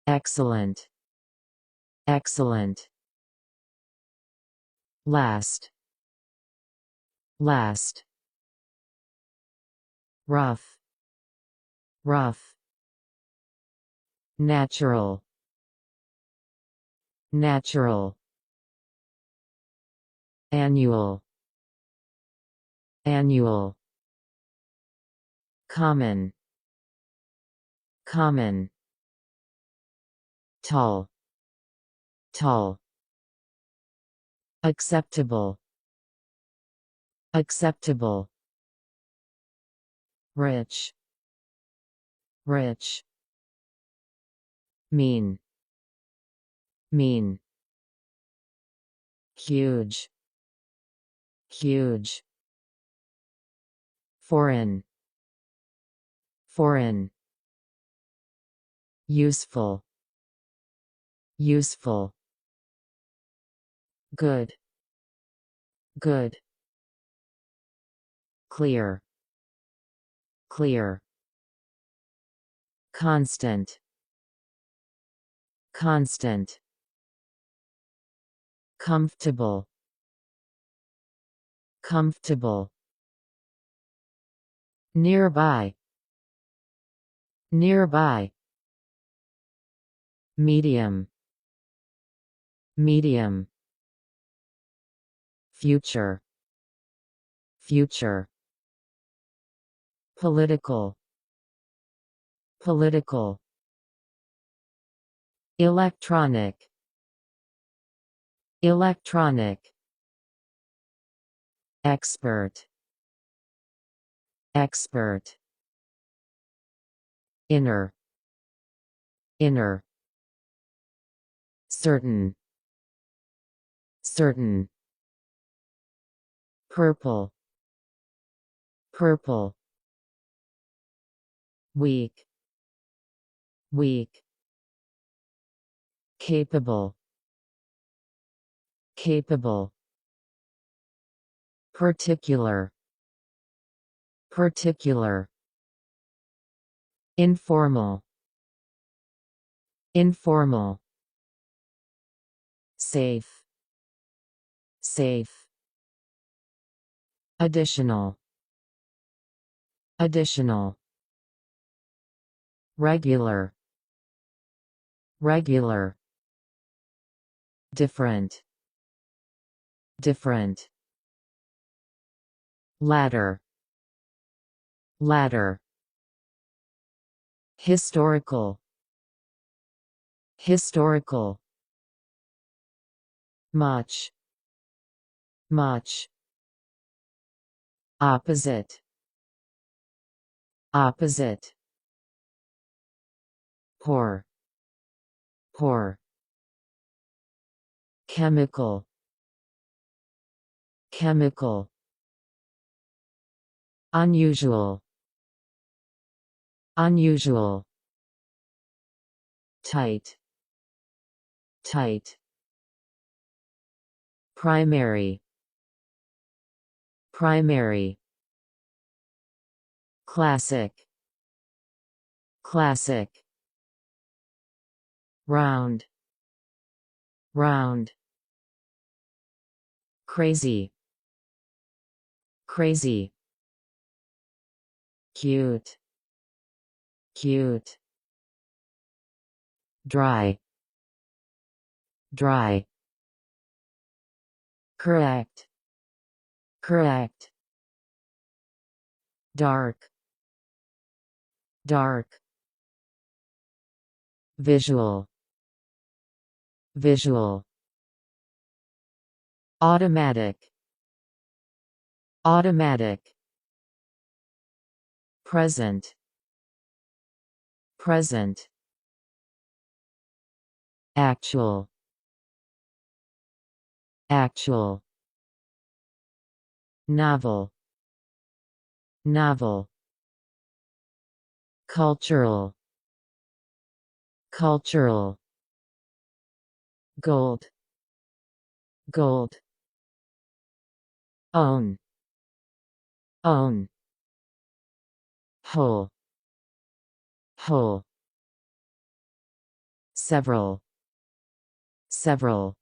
excellent, excellent. Last, last. Rough, rough. Natural, natural. Annual, annual. Common, common. Tall, tall. Acceptable, acceptable. Rich, rich. Mean, mean. Huge, huge. Foreign, foreign. Useful, useful. Good, good. Clear, clear. Constant, constant. Comfortable, comfortable. Nearby, nearby. Medium, medium. Future, future. Political, political. Electronic, electronic. Expert, expert. Inner, inner. Certain, certain. Purple, purple. Weak, weak. Capable, capable. Particular, particular. Informal, informal. Safe, safe. Additional, additional. Regular, regular. Different, different. Ladder, ladder. Historical, historical. Much, much. Opposite, opposite. Poor, poor. Chemical, chemical. Unusual, unusual. Tight, tight. Primary, primary. Classic, classic. Round, round. Crazy, crazy. Cute, cute. Dry, dry. Correct, correct. Dark, dark. Visual, visual. Automatic, automatic. Present, present. Actual, actual. Novel, novel. Cultural, cultural. Gold, gold. Own, own. Whole, whole. several, several.